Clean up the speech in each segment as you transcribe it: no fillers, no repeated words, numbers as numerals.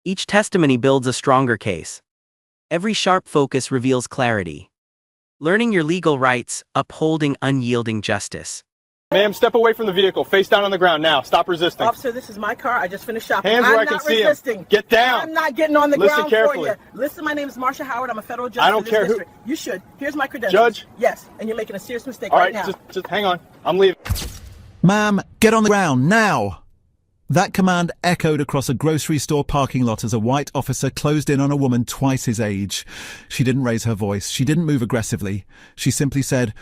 Each testimony builds a stronger case. Every sharp focus reveals clarity. Learning your legal rights, upholding unyielding justice. Ma'am, step away from the vehicle. Face down on the ground now. Stop resisting. Officer, this is my car. I just finished shopping. Hands where I I'm can not see resisting. him. Get down. I'm not getting on the Listen ground carefully. for you. Listen, my name is Marsha Howard. I'm a federal judge. I don't for this care who- district. You should. Here's my credentials. Judge? Yes, and you're making a serious mistake All right right, now. just hang on. I'm leaving. Ma'am, get on the ground, now! That command echoed across a grocery store parking lot as a white officer closed in on a woman twice his age. She didn't raise her voice. She didn't move aggressively. She simply said,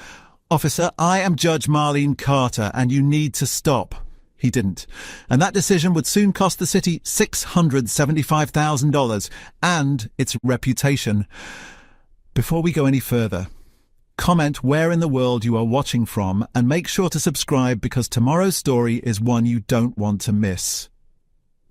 "Officer, I am Judge Marlene Carter, and you need to stop." He didn't. And that decision would soon cost the city $675,000 and its reputation. Before we go any further, comment where in the world you are watching from and make sure to subscribe because tomorrow's story is one you don't want to miss.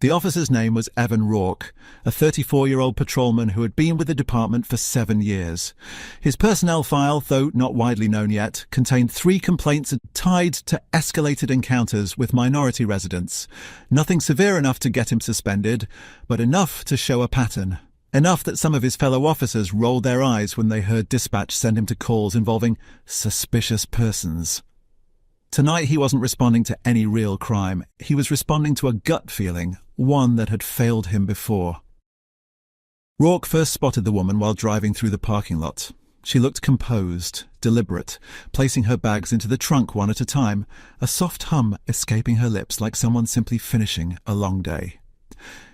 The officer's name was Evan Rourke, a 34-year-old patrolman who had been with the department for 7 years. His personnel file, though not widely known yet, contained 3 complaints tied to escalated encounters with minority residents. Nothing severe enough to get him suspended, but enough to show a pattern. Enough that some of his fellow officers rolled their eyes when they heard dispatch send him to calls involving suspicious persons. Tonight he wasn't responding to any real crime. He was responding to a gut feeling, one that had failed him before. Rourke first spotted the woman while driving through the parking lot. She looked composed, deliberate, placing her bags into the trunk one at a time, a soft hum escaping her lips like someone simply finishing a long day.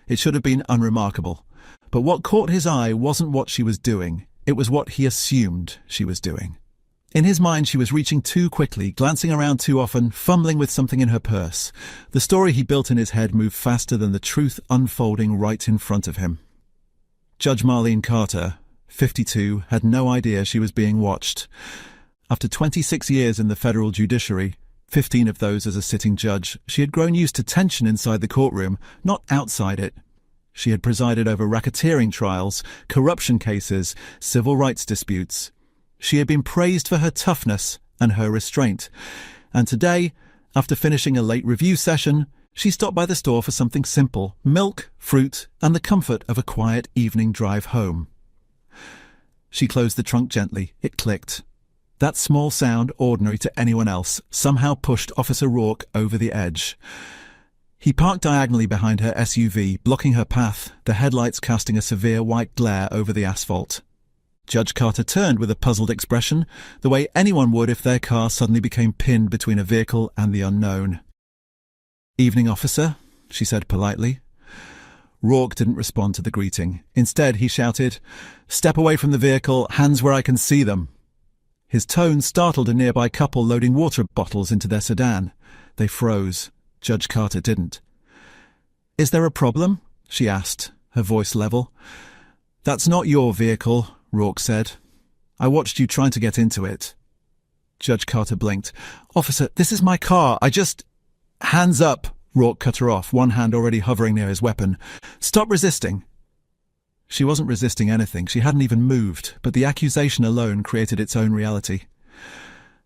It should have been unremarkable. But what caught his eye wasn't what she was doing, it was what he assumed she was doing. In his mind, she was reaching too quickly, glancing around too often, fumbling with something in her purse. The story he built in his head moved faster than the truth unfolding right in front of him. Judge Marlene Carter, 52, had no idea she was being watched. After 26 years in the federal judiciary, 15 of those as a sitting judge, she had grown used to tension inside the courtroom, not outside it. She had presided over racketeering trials, corruption cases, civil rights disputes. She had been praised for her toughness and her restraint. And today, after finishing a late review session, she stopped by the store for something simple: milk, fruit, and the comfort of a quiet evening drive home. She closed the trunk gently. It clicked. That small sound, ordinary to anyone else, somehow pushed Officer Rourke over the edge. He parked diagonally behind her SUV, blocking her path, the headlights casting a severe white glare over the asphalt. Judge Carter turned with a puzzled expression, the way anyone would if their car suddenly became pinned between a vehicle and the unknown. "Evening, officer," she said politely. Rourke didn't respond to the greeting. Instead, he shouted, "Step away from the vehicle, hands where I can see them." His tone startled a nearby couple loading water bottles into their sedan. They froze. Judge Carter didn't. "Is there a problem?" she asked, her voice level. "That's not your vehicle," Rourke said. "I watched you trying to get into it." Judge Carter blinked. "Officer, this is my car. Hands up," Rourke cut her off, one hand already hovering near his weapon. "Stop resisting." She wasn't resisting anything. She hadn't even moved, but the accusation alone created its own reality.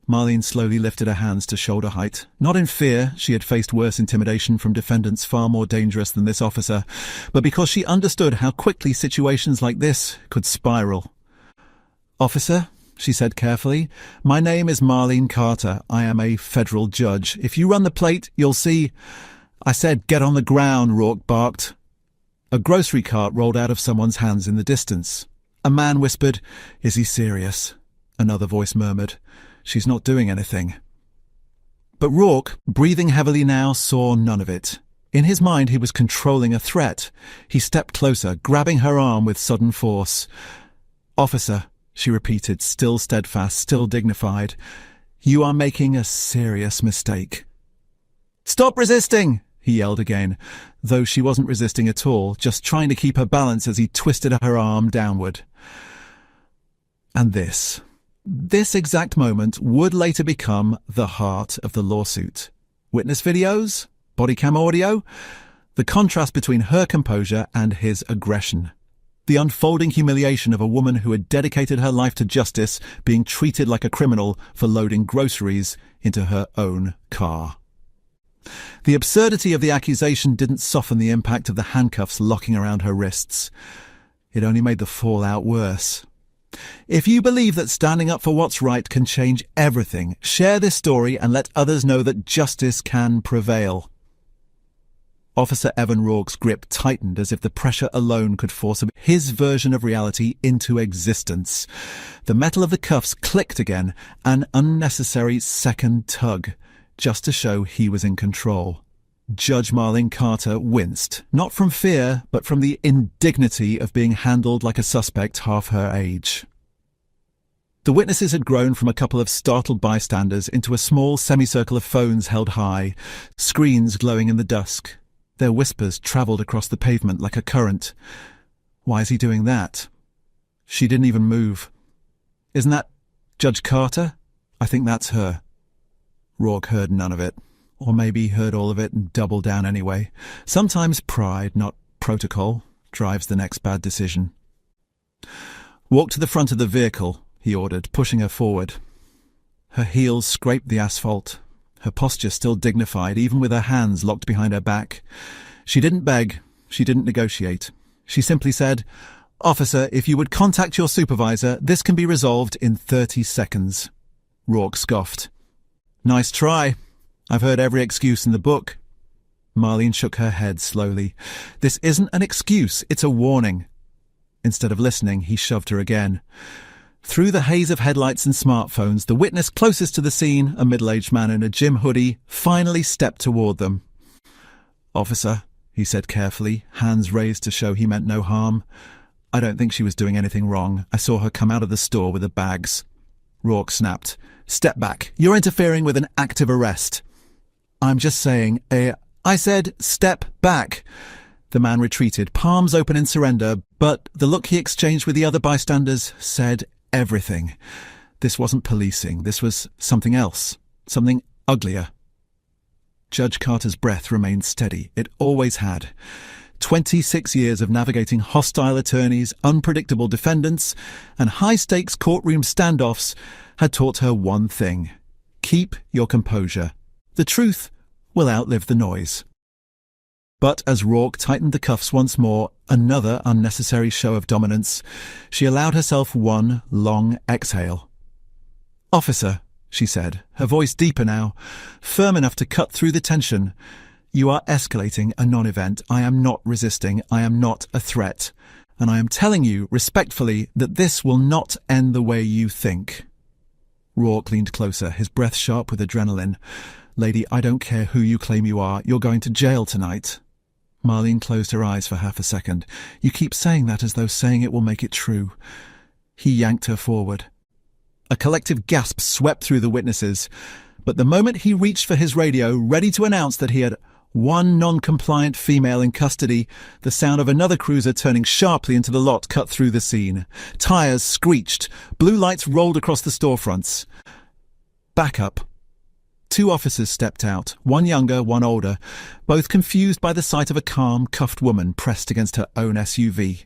Marlene slowly lifted her hands to shoulder height. Not in fear, she had faced worse intimidation from defendants far more dangerous than this officer, but because she understood how quickly situations like this could spiral. "Officer," she said carefully, "my name is Marlene Carter. I am a federal judge. If you run the plate, you'll see—" "I said get on the ground," Rourke barked. A grocery cart rolled out of someone's hands in the distance. A man whispered, "Is he serious?" Another voice murmured, "She's not doing anything." But Rourke, breathing heavily now, saw none of it. In his mind, he was controlling a threat. He stepped closer, grabbing her arm with sudden force. "Officer," she repeated, still steadfast, still dignified, "you are making a serious mistake." "Stop resisting!" he yelled again, though she wasn't resisting at all, just trying to keep her balance as he twisted her arm downward. And this exact moment would later become the heart of the lawsuit. Witness videos? Body cam audio? The contrast between her composure and his aggression. The unfolding humiliation of a woman who had dedicated her life to justice being treated like a criminal for loading groceries into her own car. The absurdity of the accusation didn't soften the impact of the handcuffs locking around her wrists. It only made the fallout worse. If you believe that standing up for what's right can change everything, share this story and let others know that justice can prevail. Officer Evan Rourke's grip tightened as if the pressure alone could force his version of reality into existence. The metal of the cuffs clicked again, an unnecessary second tug, just to show he was in control. Judge Marlene Carter winced, not from fear, but from the indignity of being handled like a suspect half her age. The witnesses had grown from a couple of startled bystanders into a small semicircle of phones held high, screens glowing in the dusk. Their whispers travelled across the pavement like a current. Why is he doing that? She didn't even move. Isn't that Judge Carter? I think that's her. Rourke heard none of it. Or maybe heard all of it and doubled down anyway. Sometimes pride, not protocol, drives the next bad decision. Walk to the front of the vehicle, he ordered, pushing her forward. Her heels scraped the asphalt, her posture still dignified, even with her hands locked behind her back. She didn't beg, she didn't negotiate. She simply said, "Officer, if you would contact your supervisor, this can be resolved in 30 seconds. Rourke scoffed. "Nice try. I've heard every excuse in the book." Marlene shook her head slowly. "This isn't an excuse, it's a warning." Instead of listening, he shoved her again. Through the haze of headlights and smartphones, the witness closest to the scene, a middle-aged man in a gym hoodie, finally stepped toward them. "Officer," he said carefully, hands raised to show he meant no harm. "I don't think she was doing anything wrong. I saw her come out of the store with the bags." Rourke snapped. "Step back. You're interfering with an active arrest." "I'm just saying, I said step back." The man retreated, palms open in surrender, but the look he exchanged with the other bystanders said everything. This wasn't policing. This was something else. Something uglier. Judge Carter's breath remained steady. It always had. 26 years of navigating hostile attorneys, unpredictable defendants, and high-stakes courtroom standoffs had taught her one thing. Keep your composure. The truth will outlive the noise. But as Rourke tightened the cuffs once more, another unnecessary show of dominance, she allowed herself one long exhale. "Officer," she said, her voice deeper now, firm enough to cut through the tension, "you are escalating a non-event. I am not resisting. I am not a threat. And I am telling you, respectfully, that this will not end the way you think." Rourke leaned closer, his breath sharp with adrenaline. "Lady, I don't care who you claim you are. You're going to jail tonight." Marlene closed her eyes for half a second. "You keep saying that as though saying it will make it true." He yanked her forward. A collective gasp swept through the witnesses, but the moment he reached for his radio, ready to announce that he had one non-compliant female in custody, the sound of another cruiser turning sharply into the lot cut through the scene. Tires screeched. Blue lights rolled across the storefronts. Back up. Two officers stepped out, one younger, one older, both confused by the sight of a calm, cuffed woman pressed against her own SUV.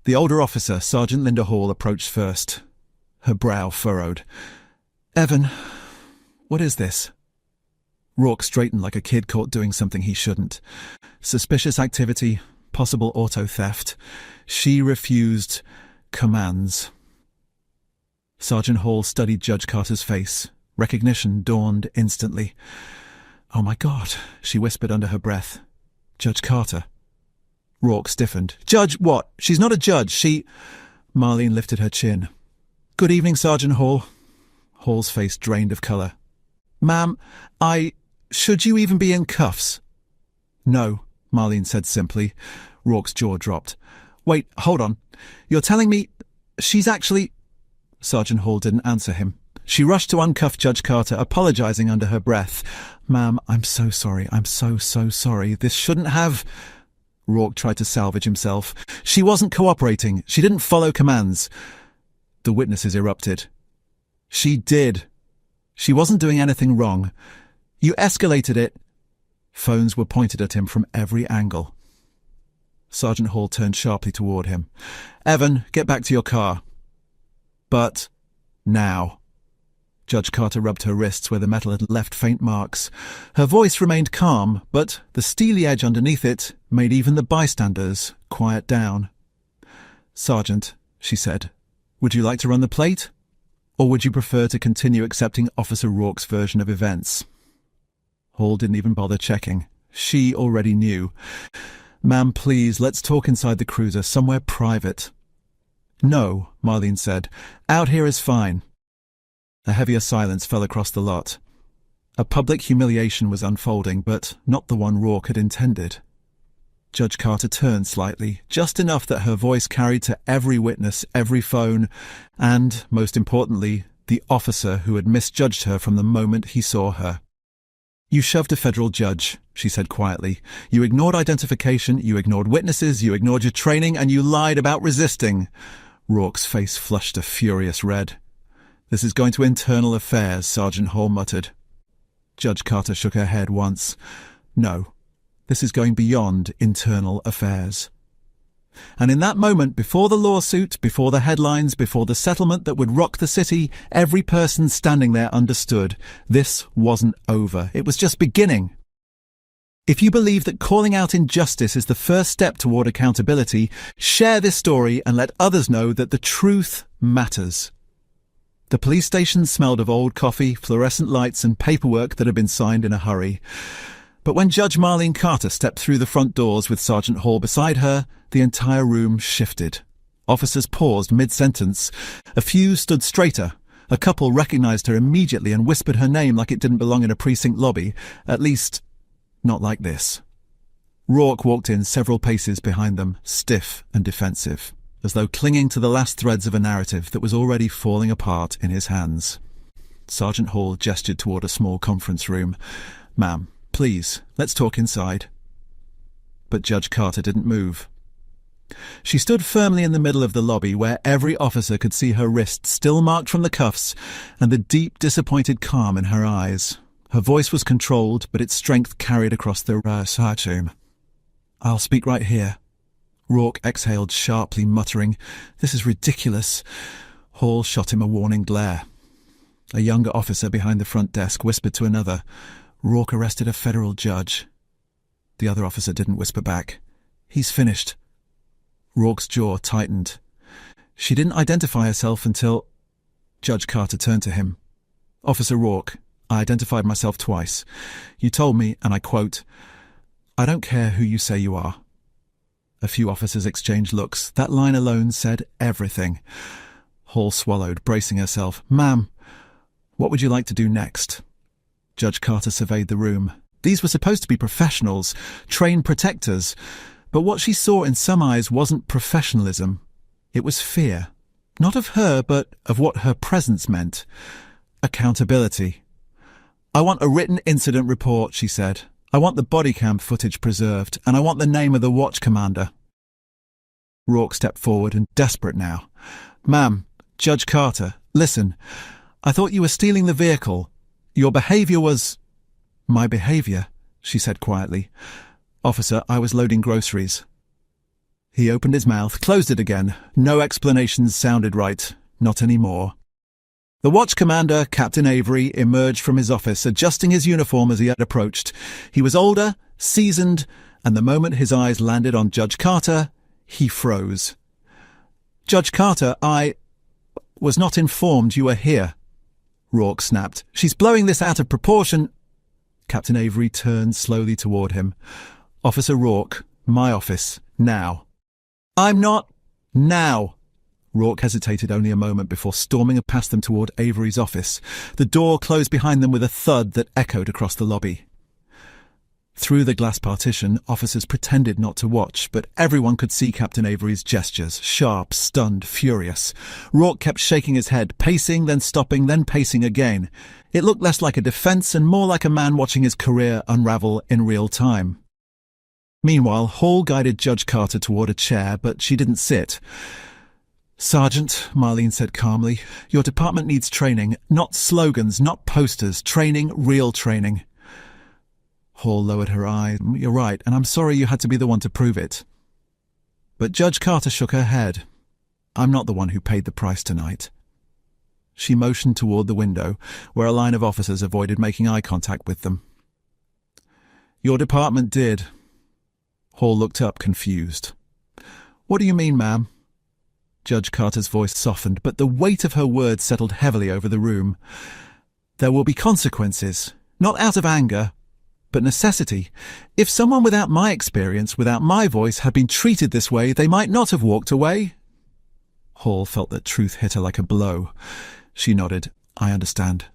The older officer, Sergeant Linda Hall, approached first. Her brow furrowed. "Evan, what is this?" Rourke straightened like a kid caught doing something he shouldn't. Suspicious activity, possible auto theft. She refused commands. Sergeant Hall studied Judge Carter's face. Recognition dawned instantly. "Oh my God," she whispered under her breath. "Judge Carter." Rourke stiffened. "Judge what? She's not a judge. She—" Marlene lifted her chin. "Good evening, Sergeant Hall." Hall's face drained of colour. "Ma'am, should you even be in cuffs?" "No," Marlene said simply. Rourke's jaw dropped. "Wait, hold on. You're telling me she's actually—" Sergeant Hall didn't answer him. She rushed to uncuff Judge Carter, apologising under her breath. "Ma'am, I'm so sorry. I'm so sorry. This shouldn't have—" Rourke tried to salvage himself. "She wasn't cooperating. She didn't follow commands." The witnesses erupted. "She did. She wasn't doing anything wrong. You escalated it." Phones were pointed at him from every angle. Sergeant Hall turned sharply toward him. "Evan, get back to your car." "But now." Judge Carter rubbed her wrists where the metal had left faint marks. Her voice remained calm, but the steely edge underneath it made even the bystanders quiet down. "Sergeant," she said, "would you like to run the plate? Or would you prefer to continue accepting Officer Rourke's version of events?" Hall didn't even bother checking. She already knew. "Ma'am, please, let's talk inside the cruiser, somewhere private." "No," Marlene said. "Out here is fine." A heavier silence fell across the lot. A public humiliation was unfolding, but not the one Rourke had intended. Judge Carter turned slightly, just enough that her voice carried to every witness, every phone, and, most importantly, the officer who had misjudged her from the moment he saw her. "You shoved a federal judge," she said quietly. "You ignored identification, you ignored witnesses, you ignored your training, and you lied about resisting." Rourke's face flushed a furious red. "This is going to internal affairs," Sergeant Hall muttered. Judge Carter shook her head once. "No, this is going beyond internal affairs." And in that moment, before the lawsuit, before the headlines, before the settlement that would rock the city, every person standing there understood this wasn't over. It was just beginning. If you believe that calling out injustice is the first step toward accountability, share this story and let others know that the truth matters. The police station smelled of old coffee, fluorescent lights, and paperwork that had been signed in a hurry. But when Judge Marlene Carter stepped through the front doors with Sergeant Hall beside her, the entire room shifted. Officers paused mid-sentence. A few stood straighter. A couple recognized her immediately and whispered her name like it didn't belong in a precinct lobby. At least, not like this. Rourke walked in several paces behind them, stiff and defensive, as though clinging to the last threads of a narrative that was already falling apart in his hands. Sergeant Hall gestured toward a small conference room. "Ma'am, please, let's talk inside." But Judge Carter didn't move. She stood firmly in the middle of the lobby where every officer could see her wrists still marked from the cuffs and the deep, disappointed calm in her eyes. Her voice was controlled, but its strength carried across the room. "I'll speak right here." Rourke exhaled sharply, muttering, "This is ridiculous." Hall shot him a warning glare. A younger officer behind the front desk whispered to another, "Rourke arrested a federal judge." The other officer didn't whisper back. "He's finished." Rourke's jaw tightened. She didn't identify herself until... Judge Carter turned to him. "Officer Rourke, I identified myself twice. You told me, and I quote, 'I don't care who you say you are.'" A few officers exchanged looks. That line alone said everything. Hall swallowed, bracing herself. "Ma'am, what would you like to do next?" Judge Carter surveyed the room. These were supposed to be professionals, trained protectors, but what she saw in some eyes wasn't professionalism. It was fear. Not of her, but of what her presence meant. Accountability. "I want a written incident report," she said. "I want the body cam footage preserved, and I want the name of the watch commander." Rourke stepped forward and desperate now. "Ma'am, Judge Carter, listen. I thought you were stealing the vehicle. Your behaviour was—" "My behaviour," she said quietly. "Officer, I was loading groceries." He opened his mouth, closed it again. No explanations sounded right. Not anymore. The watch commander, Captain Avery, emerged from his office, adjusting his uniform as he had approached. He was older, seasoned, and the moment his eyes landed on Judge Carter, he froze. "Judge Carter, I was not informed you were here," Rourke snapped. "She's blowing this out of proportion." Captain Avery turned slowly toward him. "Officer Rourke, my office, now." "I'm not—" "Now." Rourke hesitated only a moment before storming past them toward Avery's office. The door closed behind them with a thud that echoed across the lobby. Through the glass partition, officers pretended not to watch, but everyone could see Captain Avery's gestures, sharp, stunned, furious. Rourke kept shaking his head, pacing, then stopping, then pacing again. It looked less like a defense and more like a man watching his career unravel in real time. Meanwhile, Hall guided Judge Carter toward a chair, but she didn't sit. "Sergeant," Marlene said calmly, "your department needs training. Not slogans, not posters. Training, real training." Hall lowered her eye. "You're right, and I'm sorry you had to be the one to prove it." But Judge Carter shook her head. "I'm not the one who paid the price tonight." She motioned toward the window, where a line of officers avoided making eye contact with them. "Your department did." Hall looked up, confused. "What do you mean, ma'am?" Judge Carter's voice softened, but the weight of her words settled heavily over the room. "There will be consequences, not out of anger, but necessity. If someone without my experience, without my voice, had been treated this way, they might not have walked away." Hall felt that truth hit her like a blow. She nodded. "I understand."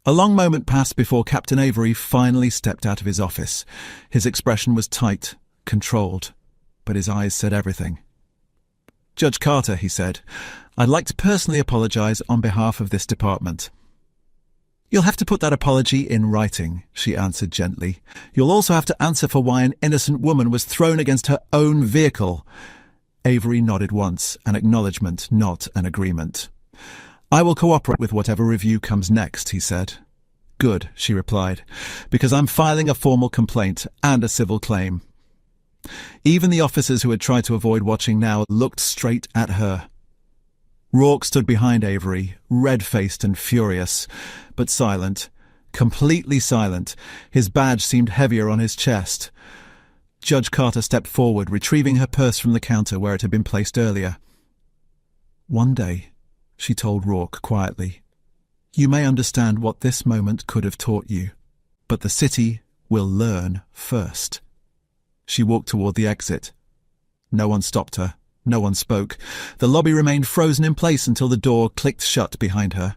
A long moment passed before Captain Avery finally stepped out of his office. His expression was tight, controlled, but his eyes said everything. "Judge Carter," he said, "I'd like to personally apologize on behalf of this department." "You'll have to put that apology in writing," she answered gently. "You'll also have to answer for why an innocent woman was thrown against her own vehicle." Avery nodded once, an acknowledgement, not an agreement. "I will cooperate with whatever review comes next," he said. "Good," she replied, "because I'm filing a formal complaint and a civil claim." Even the officers who had tried to avoid watching now looked straight at her. Rourke stood behind Avery, red-faced and furious, but silent, completely silent. His badge seemed heavier on his chest. Judge Carter stepped forward, retrieving her purse from the counter where it had been placed earlier. "One day," she told Rourke quietly, "you may understand what this moment could have taught you, but the city will learn first." She walked toward the exit. No one stopped her. No one spoke. The lobby remained frozen in place until the door clicked shut behind her.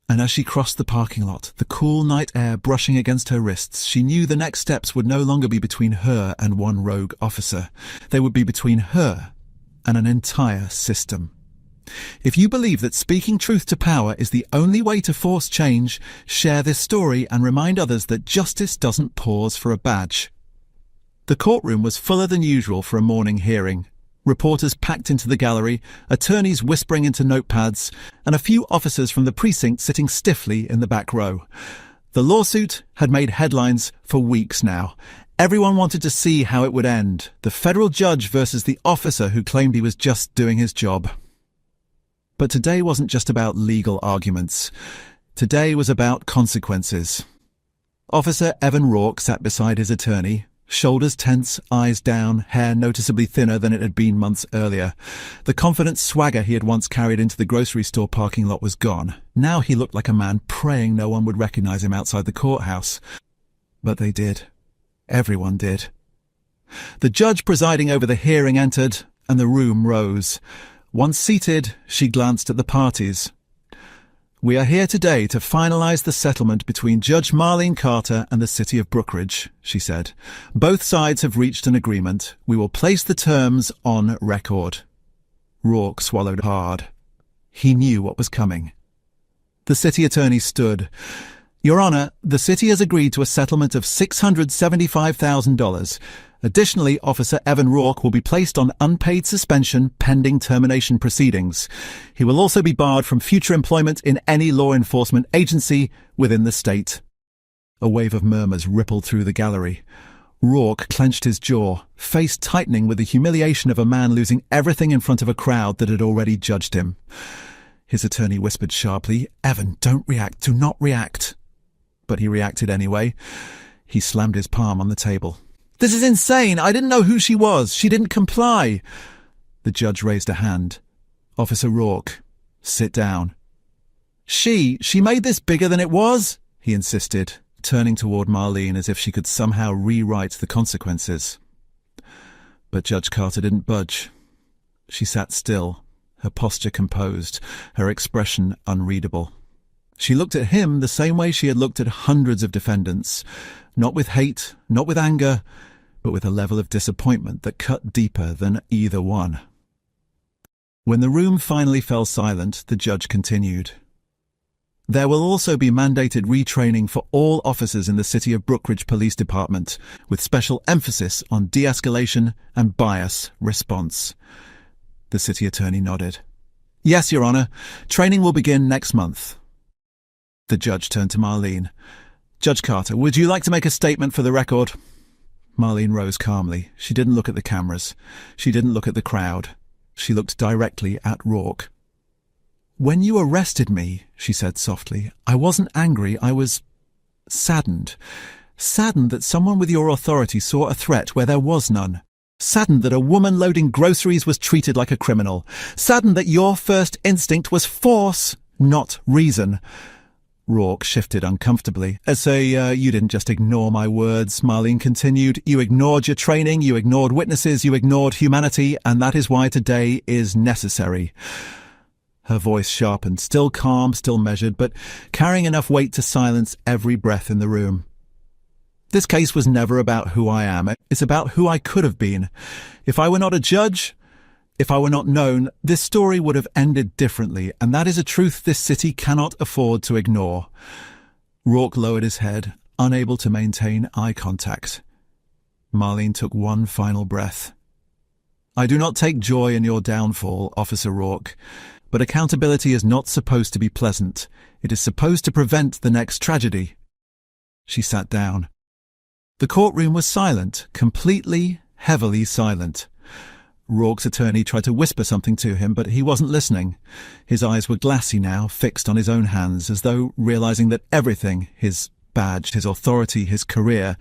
And as she crossed the parking lot, the cool night air brushing against her wrists, she knew the next steps would no longer be between her and one rogue officer. They would be between her and an entire system. If you believe that speaking truth to power is the only way to force change, share this story and remind others that justice doesn't pause for a badge. The courtroom was fuller than usual for a morning hearing. Reporters packed into the gallery, attorneys whispering into notepads, and a few officers from the precinct sitting stiffly in the back row. The lawsuit had made headlines for weeks now. Everyone wanted to see how it would end. The federal judge versus the officer who claimed he was just doing his job. But today wasn't just about legal arguments. Today was about consequences. Officer Evan Rourke sat beside his attorney, shoulders tense, eyes down, hair noticeably thinner than it had been months earlier. The confident swagger he had once carried into the grocery store parking lot was gone. Now he looked like a man praying no one would recognize him outside the courthouse. But they did. Everyone did. The judge presiding over the hearing entered, and the room rose. Once seated, she glanced at the parties. "We are here today to finalize the settlement between Judge Marlene Carter and the City of Brookridge," she said. "Both sides have reached an agreement. We will place the terms on record." Rourke swallowed hard. He knew what was coming. The city attorney stood. "Your Honor, the city has agreed to a settlement of $675,000. Additionally, Officer Evan Rourke will be placed on unpaid suspension pending termination proceedings. He will also be barred from future employment in any law enforcement agency within the state." A wave of murmurs rippled through the gallery. Rourke clenched his jaw, face tightening with the humiliation of a man losing everything in front of a crowd that had already judged him. His attorney whispered sharply, "Evan, don't react, do not react." But he reacted anyway. He slammed his palm on the table. "This is insane! I didn't know who she was! She didn't comply!" The judge raised a hand. "Officer Rourke, sit down." She made this bigger than it was," he insisted, turning toward Marlene as if she could somehow rewrite the consequences. But Judge Carter didn't budge. She sat still, her posture composed, her expression unreadable. She looked at him the same way she had looked at hundreds of defendants, not with hate, not with anger, but with a level of disappointment that cut deeper than either one. When the room finally fell silent, the judge continued. "There will also be mandated retraining for all officers in the City of Brookridge Police Department, with special emphasis on de-escalation and bias response." The city attorney nodded. "Yes, Your Honor. Training will begin next month." The judge turned to Marlene. "Judge Carter, would you like to make a statement for the record?" Marlene rose calmly. She didn't look at the cameras. She didn't look at the crowd. She looked directly at Rourke. "When you arrested me," she said softly, "I wasn't angry, I was saddened. Saddened that someone with your authority saw a threat where there was none. Saddened that a woman loading groceries was treated like a criminal. Saddened that your first instinct was force, not reason." Rourke shifted uncomfortably. You didn't just ignore my words," Marlene continued. "You ignored your training, you ignored witnesses, you ignored humanity, and that is why today is necessary." Her voice sharpened, still calm, still measured, but carrying enough weight to silence every breath in the room. "This case was never about who I am. It's about who I could have been. If I were not a judge, if I were not known, this story would have ended differently, and that is a truth this city cannot afford to ignore." Rourke lowered his head, unable to maintain eye contact. Marlene took one final breath. "I do not take joy in your downfall, Officer Rourke, but accountability is not supposed to be pleasant. It is supposed to prevent the next tragedy." She sat down. The courtroom was silent, completely, heavily silent. Rourke's attorney tried to whisper something to him, but he wasn't listening. His eyes were glassy now, fixed on his own hands, as though realizing that everything, his badge, his authority, his career,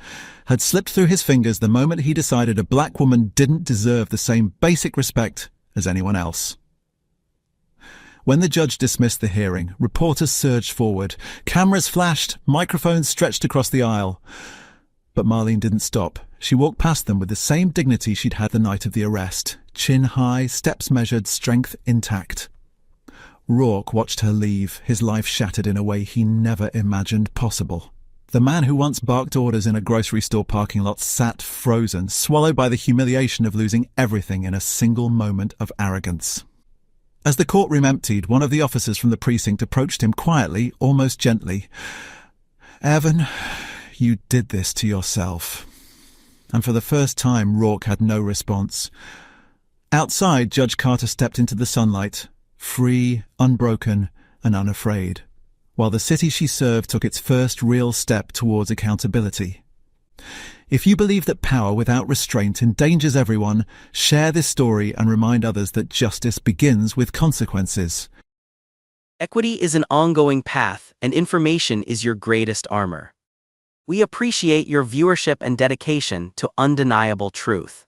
had slipped through his fingers the moment he decided a black woman didn't deserve the same basic respect as anyone else. When the judge dismissed the hearing, reporters surged forward. Cameras flashed, microphones stretched across the aisle. But Marlene didn't stop. She walked past them with the same dignity she'd had the night of the arrest. Chin high, steps measured, strength intact. Rourke watched her leave, his life shattered in a way he never imagined possible. The man who once barked orders in a grocery store parking lot sat frozen, swallowed by the humiliation of losing everything in a single moment of arrogance. As the courtroom emptied, one of the officers from the precinct approached him quietly, almost gently. "Evan, you did this to yourself." And for the first time, Rourke had no response. Outside, Judge Carter stepped into the sunlight, free, unbroken, and unafraid, while the city she served took its first real step towards accountability. If you believe that power without restraint endangers everyone, share this story and remind others that justice begins with consequences. Equity is an ongoing path, and information is your greatest armor. We appreciate your viewership and dedication to undeniable truth.